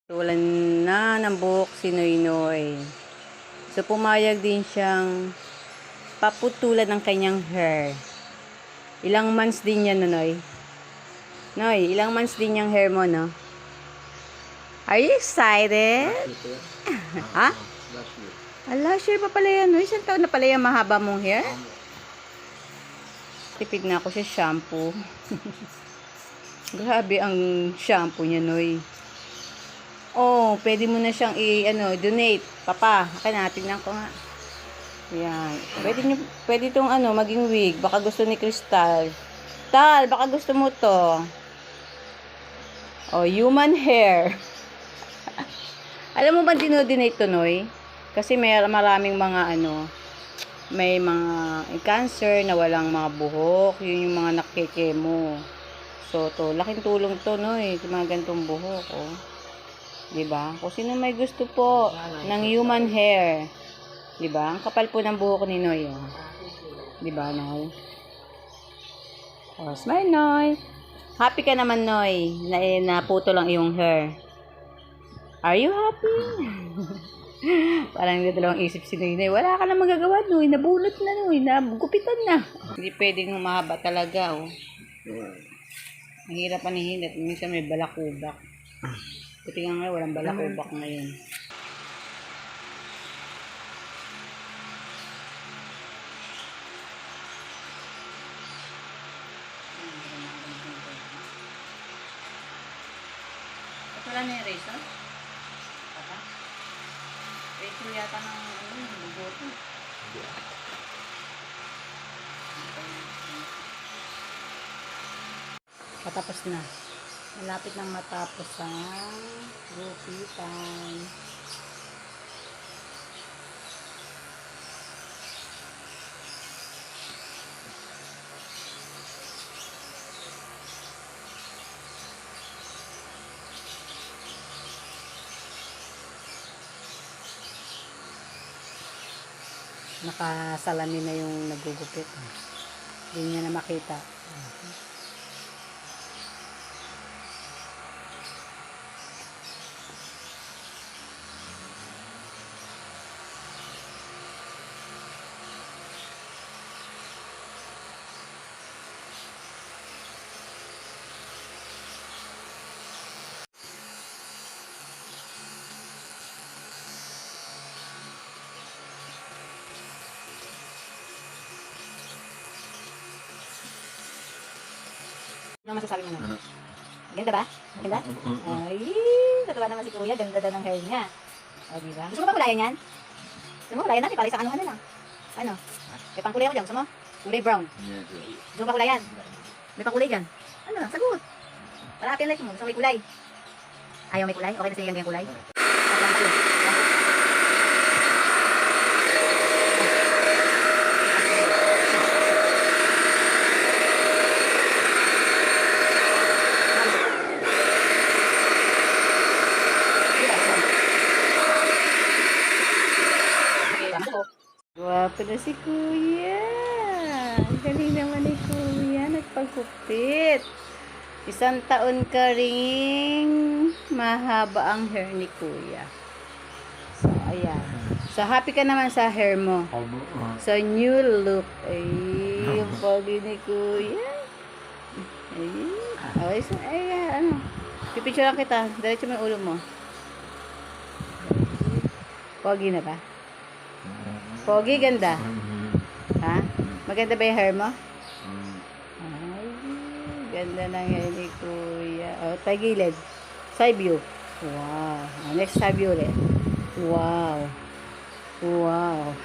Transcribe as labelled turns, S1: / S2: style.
S1: Tulan na ng buhok si Noynoy. So, pumayag din siyang paputulan ng kanyang hair. Ilang months din yan, Noy? Noy, ilang months din yung hair mo, no? Are you excited? Ha? Last year pa pala yan, Noy. Isang taon na pala yung mahaba mong hair? Tipid na ako sa shampoo. Grabe ang shampoo niya, Noy. Oh, pwede mo na siyang donate. Papa, tingnan ko nga. Yan. Pwede itong maging wig. Baka gusto ni Crystal. Tal, baka gusto mo to. Oh, human hair. Alam mo ba dinodonate to, Noy? Kasi may maraming mga may mga cancer na walang mga buhok. Yun yung mga nakikemo. So, to, laking tulong to, Noy. Yung mga gantong buhok, oh. Diba? Kung sino may gusto po ng human hair. Diba? Ang kapal po ng buhok ni Noy. Oh. Diba, Noy? Oh, smile, Noy. Happy ka naman, Noy, na naputo lang iyong hair. Are you happy? Parang dalawang isip si Noy. Wala ka na magagawa, Noy. Nabunot na, Noy. Nagupitan na. Hindi pwedeng mahaba talaga, oh. Ang hirap panihinat. Minsan may balakubak. Buti nga ngayon, walang balakubak ngayon. Wala na yung razor? Papa? Razor yata ng bugoto. Patapos na. Malapit nang matapos ang gupitan. Nakasalamin na yung nagugupit. Hindi niya na makita. Ano masasabi mo na? Ganda ba? Ganda? Ay, tatawa naman si Kuya. Ganda daw ng hair niya. O, diba? Gusto mo ba kulayan yan? Gusto mo kulayan natin para isang ano lang. Ano? May pangkulay ako dyan. Gusto mo? Kulay brown. Gusto mo ba kulayan? May pangkulay dyan. Ano? Sagot. Para happy life mo. Gusto mo may kulay? Ayaw may kulay? Okay na sa'yo yung kulay? Guwapo na si Kuya. Ang galing naman ni Kuya. Nagpagkupit. Isang taon ka ring mahaba ang hair ni Kuya. So, ayan. So, happy ka naman sa hair mo. So, new look. Ay, yung pogi ni Kuya. Ay, ayan. Pipicture lang kita. Diretso mo yung ulo mo. Pogi na ba? Pogi, ganda. Ha? Maganda ba yung hair mo? Ay, ganda ng hair ni Kuya. O, tagilid. Side view. Wow. Next side view ulit. Wow. Wow.